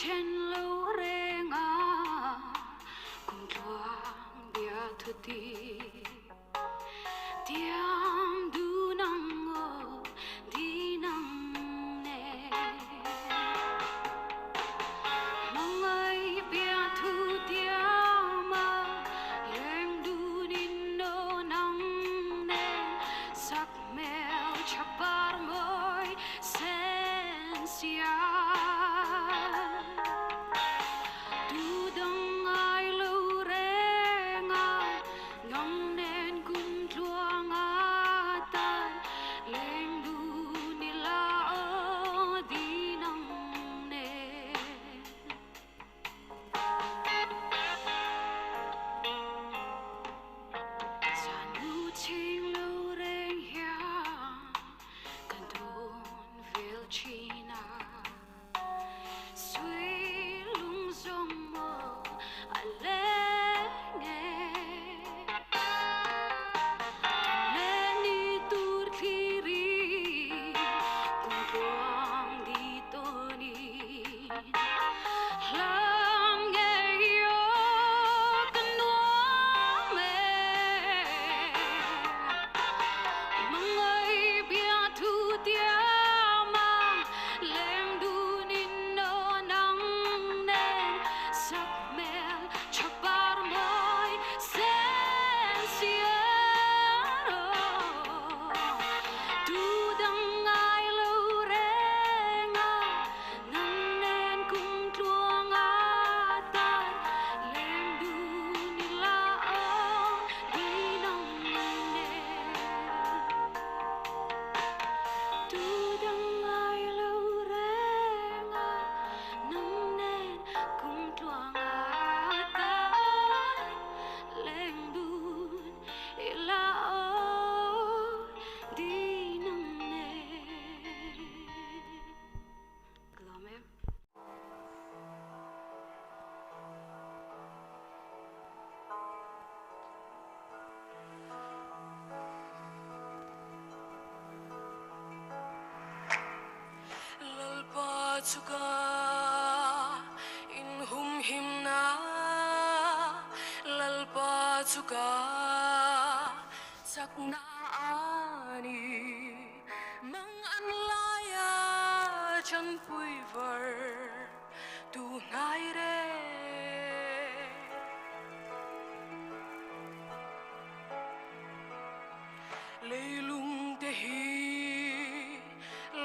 trên lâu reng cùng thoáng bia thu ti tiang du nang ngô đi nang nè mong ai bia thu tiang mà em du đi nô nang nè sắc mèo chắp bar môi sen sia Chuka in hum him na lalpa chuka sakna ani mang an laya chan pui var tu ngai re leilung te hi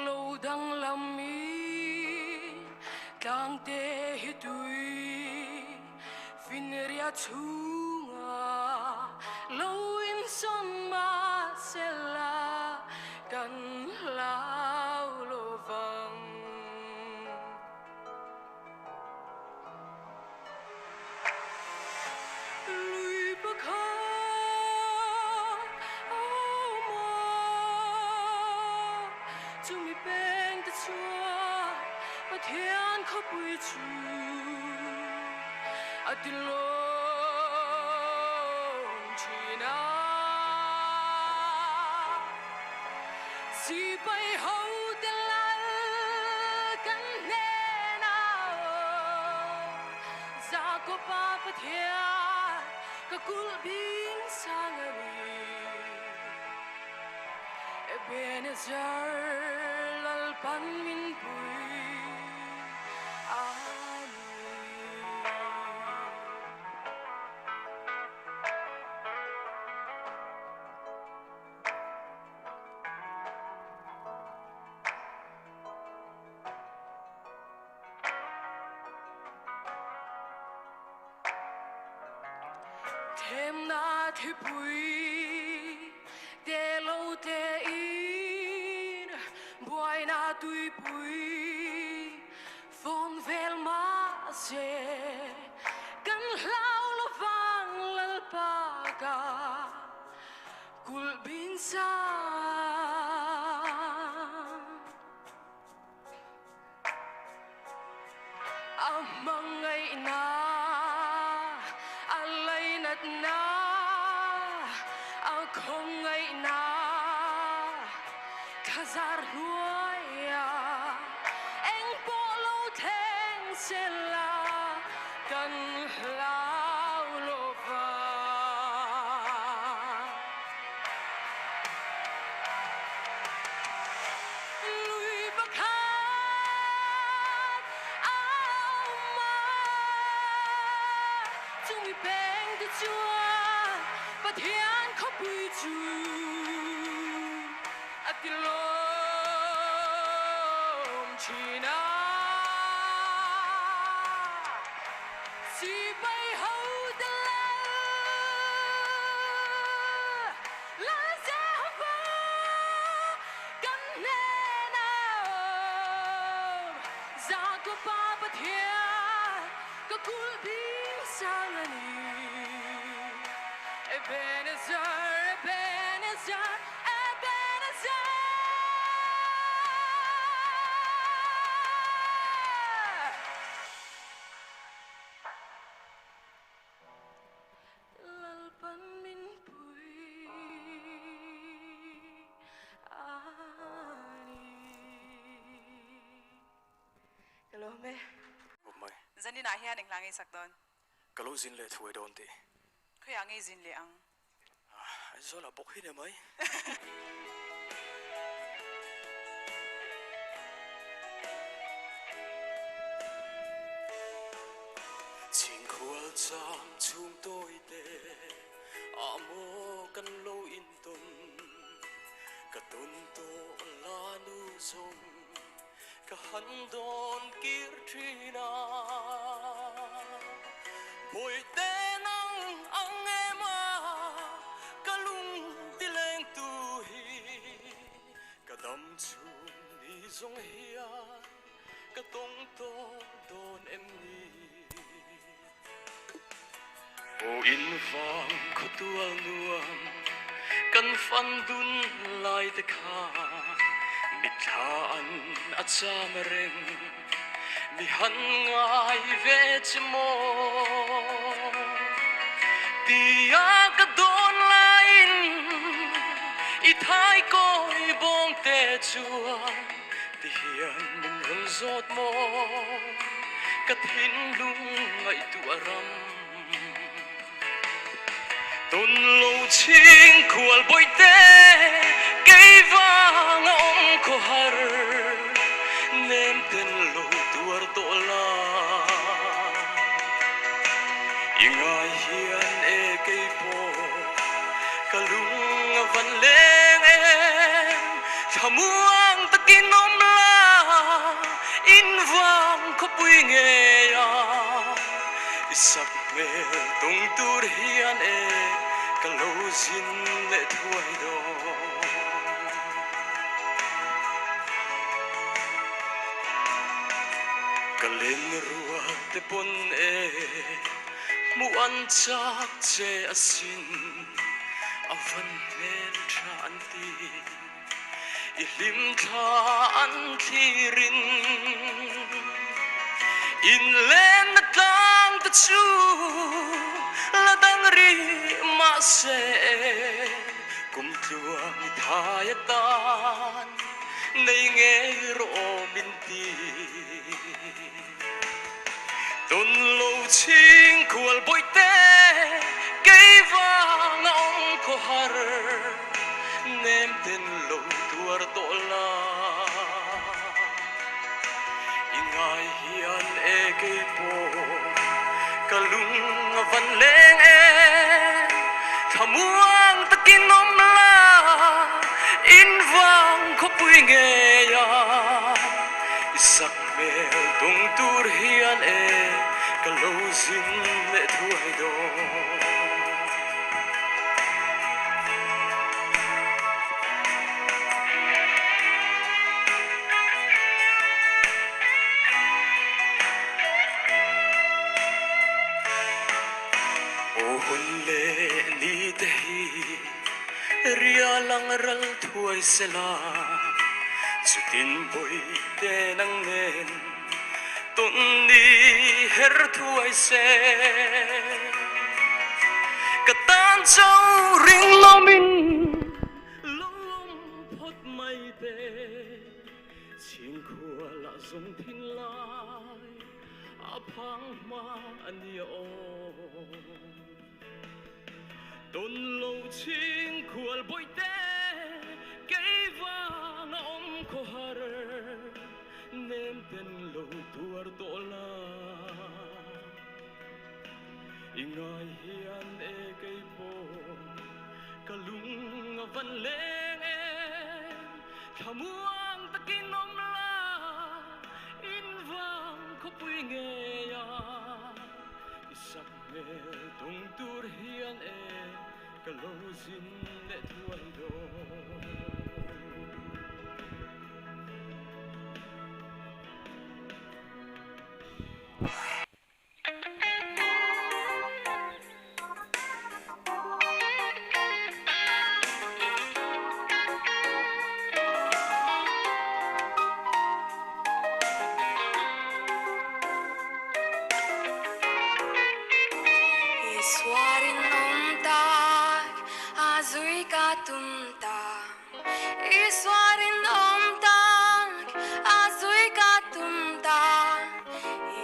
lo dang lam Kang te hitui finria chunga lo in son ma sela kan lao lo vang lui pa kha oh ma chu mi peng ta chua mà thiên khó bùi chú à tin lòng chỉ na si bay hậu tên lại căn nè nào za có ba phát thiên cả cul bin sang ami Ebenezer lalpan min bùi thêm na thi bùi để lâu để in buai na tui bùi phong vel ma se kan lau lo vang lal pa ka kul bin sa amang ay na alay nat na akong ay na kazar nuaya eng polo teng sẽ là cần lao lộ lùi bắc hát áo mà chúng mình bèn từ chúa và thiên khóc bùi chú at the lom china si bay hậu da la sa ba kan ne na za ko pa pa thia ka kul bi sang ani Ebenezer Ebenezer Ebenezer lalpan min pui ani Hello me Ủa mày, Dân đi nãy hiền anh langsak don cái lối xin lệ thui đồn thì, Khơi ang izin le ang anh số là bốc hết rồi mấy. Chuyện khuya chạm chúng tôi để, amo căn lô in tuần, cả tuần tô là nu sông, cả hắn đón kia trina. Bồi tên ang em à, cả lung đi lên tu hi, cả đam chung đi dòng hia, cả tông tô đón em ni. O in vang ko tual nuam, kan fan dun lai te kha, mithaan at sa mereng. Mi han ngai ve chmo tia ka don lain I thai koi bong te chuan ti hian min rong zot mo ka thin lung ngai tu aram tôn lâu ching khual boi te cây vang om ko har nem ten lo tuar to la ingai hian e cây po kalung van leng em thamuang takin om la in vang ko pui nge ya isak me tung tur hian e kalo zin le thuai do Kalin rua te pon e muan chak che asin avan mel tra anti ilim tha an thirin in len na tang ta chu la dang ri ma se kum tuang thayatan nei nge ro min ti tôn lâu ching khual boi te cây vang ông ko har nem ten lâu tuar to la ingai hian e cây po kalung van leng e thamuang takin om la in vang ko pui nge ya isak mel tung tur hian e kalo zin le thuai do o hun le ni te hi ria lang ral thuai sela chutin boi te nang nen tôn ni her thuai se ka tan châu ring lo min lom phot mai te chin khua la zong thin lai phang ma ani o tôn lâu chinh khual boi te cây vàng om ko har nem ten lâu tuar to la ingai hian e cây po kalung van leng em thamuang takin om la in vang ko pui nge ya isak me tung tur hian e kalo sin le thuai do Iswarin om tak azui ka tumta Iswarin om tak azui ka tumta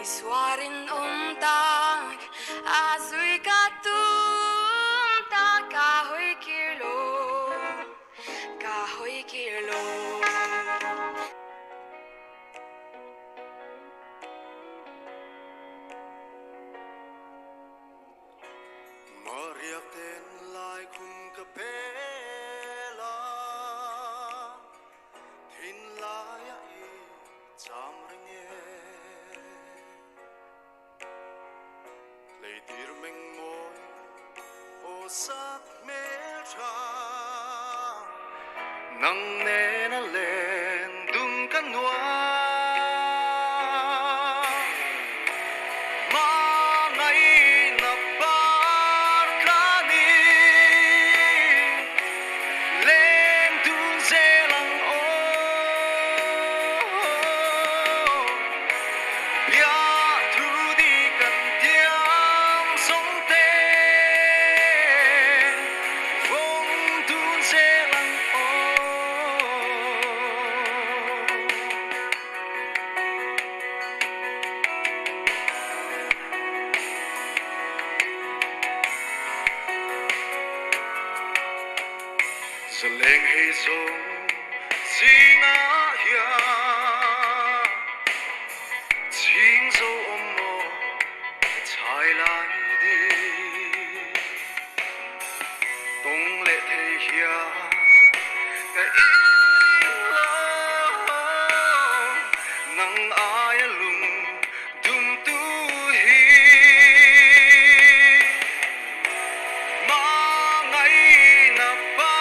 Iswarin om tak azui ka tumta kahoy kirlo Mariak ten lai khum kapela Thin laya I cham ringe Lei tir meng moi o sak me tra Nang ne na len dum kan noa Sa leng hei song singa hia Ching zo om mo chai lai di Tong le thei hia Ka in lo Nang ai lung dum tu hi Ma ngai na pa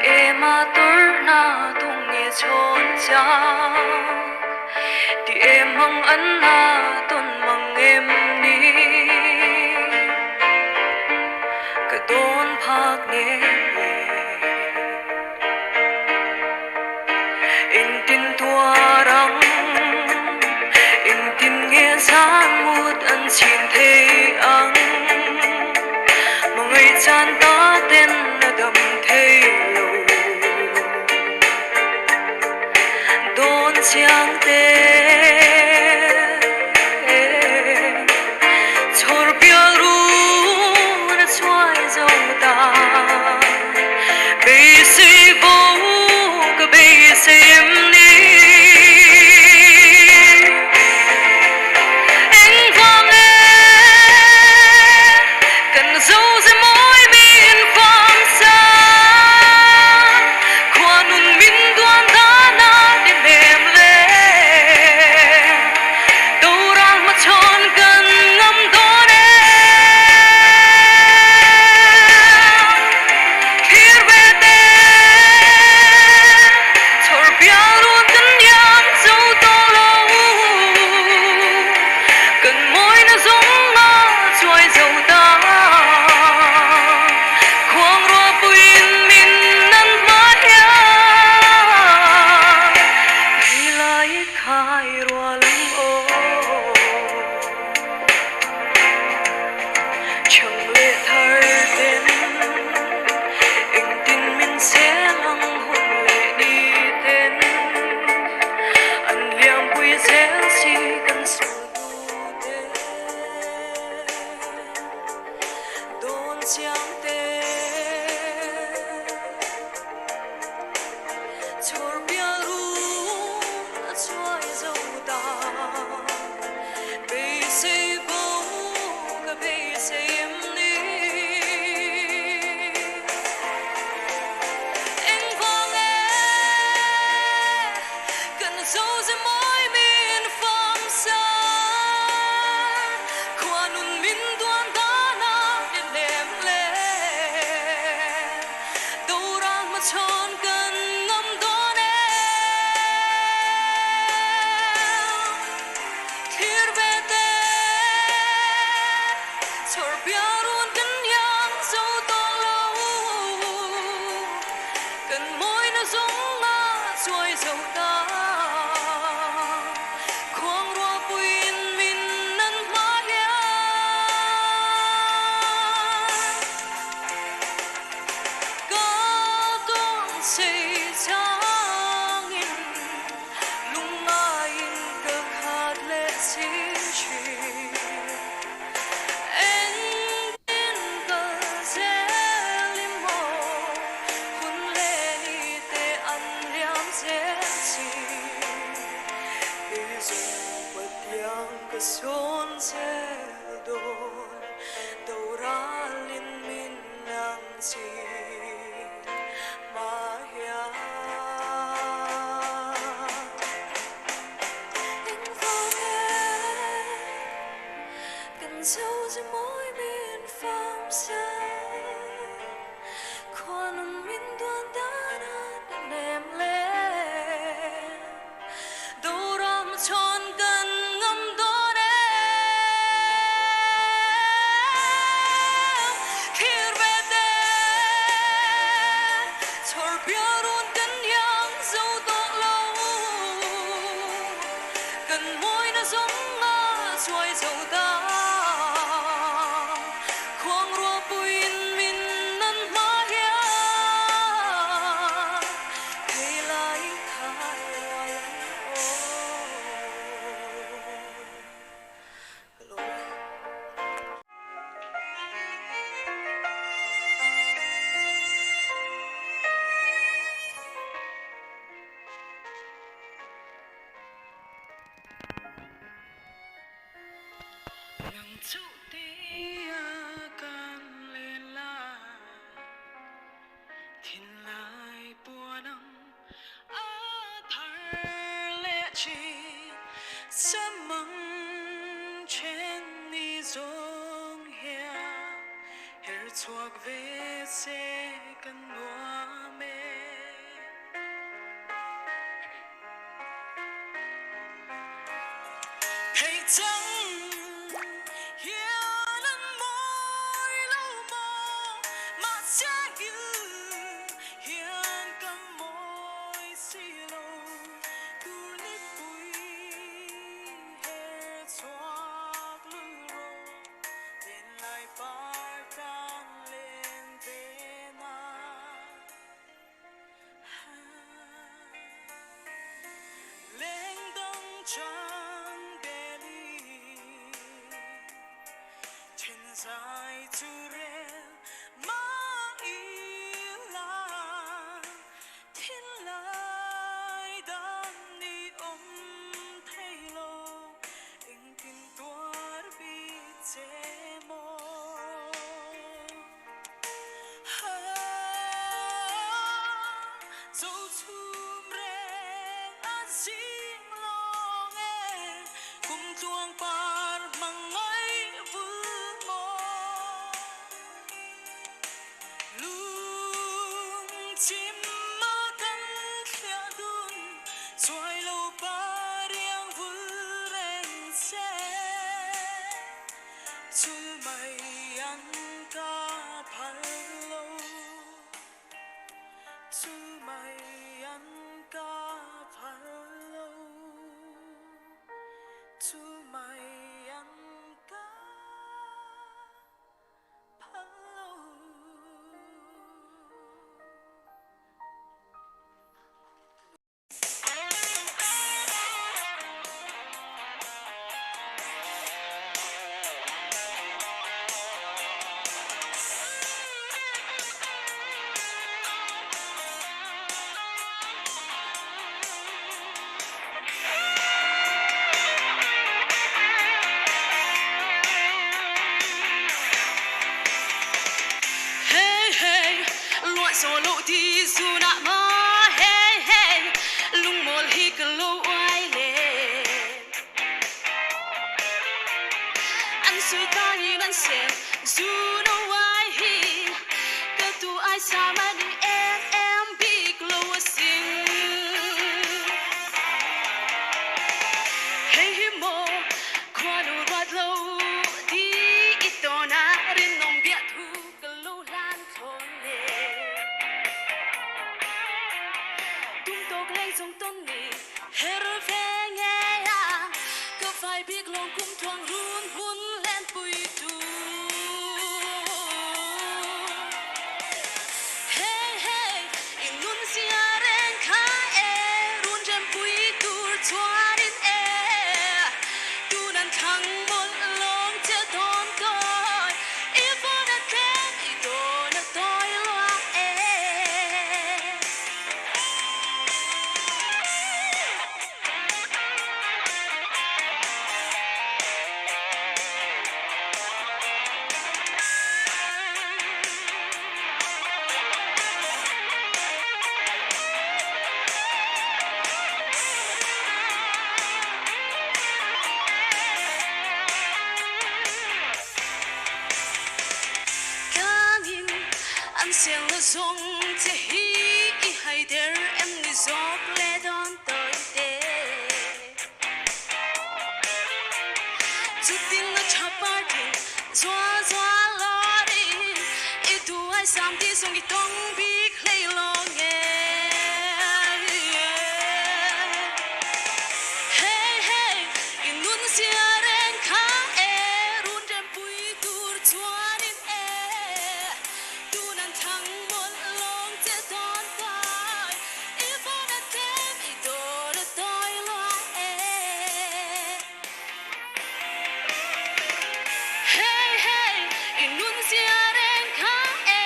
em mà tôi na tung nghe chốn cha thì em mong anh na tôn mong em đi cái đón phác nghe in tin tua răng in tin nghe sáng mút anh xin thế anh mong ngày chan ta tên là đầm thế lâu đón chiang tê chor bia ru na choai dâu ta bây si vô cái bây si em đi anh vang em cần dấu dưới môi miền phong xa qua nung min đoan đã na đến đêm lên đâu rằng mà tròn cần ngâm đón em khi về tên thôi bia luôn cân nhắc dấu to lâu cần môi nó giống ngó trôi dầu ta khoang rùa buin min năn mát ya hay lại khai rùa lưng ô chẳng lẽ thở tên anh tin mình sẽ lăng hồn lệ đi tên anh liang quy dễ si cần sửa tu tên đón chiang tên chor bia ru na choai dâu ta bây say vô cái bây say em đi anh vang em cần dấu dưới môi miền phong xa qua nung min đoan đã na đến đêm lên đâu rằng mà tròn cần ngâm đón em khi về tên thôi bia luôn cân nhắc dấu to lâu cần môi nó giống ngã trôi dầu ta khoang rùa buin min năn mát ya có đón say trang in lung in cơ khát lệ xin chuyện anh tin cơ dễ lim mồ hun lệ ni tê ăn liam dễ gì bây giờ bật yang cơ son dễ đồn đâu ra linh min nang chi mà ya anh vang em cần dấu dưới môi miền phong xa qua nung min đoan đã na đến đêm lên đâu rằng mà tròn cần ngâm đón em khi về tên thôi bia luôn cân nhắc dấu to lâu cần môi nó giống ngã trôi dầu ta khoang rùa buin min năn mát ya hay lại khai rùa lưng ô nang chu tia kan lên la thiên lai bùa nang a thar lệ chi sớm mong trên đi dòng hè her chuộc về sẽ cần noa mê chẳng hiểu nên mỗi lâu mơ mà sẽ như hiện cầm môi xì lâu tu nít bụi hè xoạc lưu rô tên lại bar can lên thế nào lên đông trắng bê ly trên dài chu rêu mà yêu là thiên lai đan đi ôm thay lâu anh tin tuar bị chế mô dẫu chum reng an sim lo nghe cùng chuông par mang ấy vương mơ lung chim mơ cánh khẽ đun xoay lâu ba riêng vư reng xe chul mây ăn ca phal lâu chul mây ăn ca phal lâu chul mây ăn ca phal lâu hey hey luan so lo ti su na ma hey hey lung mol hi ka lo ai le anh suy ta ni nan se su no ai hi ka tu ai sa ma ni em big lo sing hey hi mo kwa no rat lo ti itona rin nong bia thu ka lo lan thon le tung tog lei song ton ni her ve nghe ya ka vai big long kum thoang run hun len pui tu hey hey in nun sia ren kha e run jem pui tur chuan in e tu nan thang mol long che ton koi if on a ten I don't a toy lo e kanin an sel la zong te hi I hai der em ni zok le don toi te zutin na chapar ti zwa zwa lo ri I tu ai sam ti song I tong big lei lo nge hey hey in nun sia ren kha e run jem pui tur chuan in e tu nan thang mol long che ton kai if on a tem I do the toy lo e hey hey in nun sia ren kha e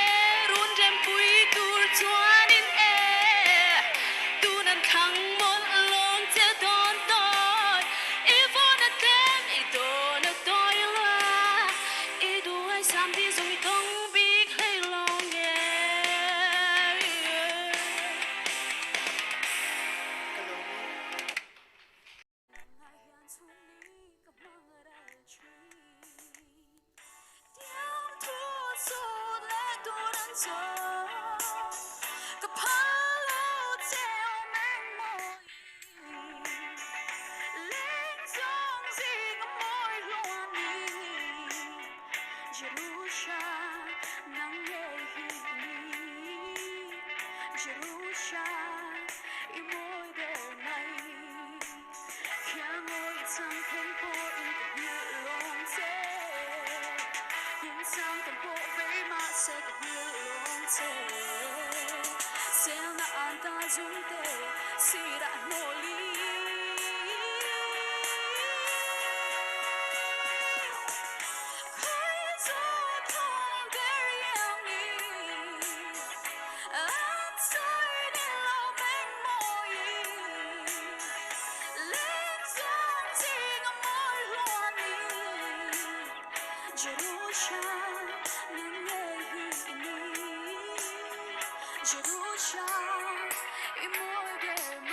run jem pui tur Jerusalem i mỗi đời này khi ngồi trong tempo in the blue long day in trong tempo với mà sẽ the blue long day sẽ là anh ta dùng để si đã nổi Jerusalem, i mỗi đêm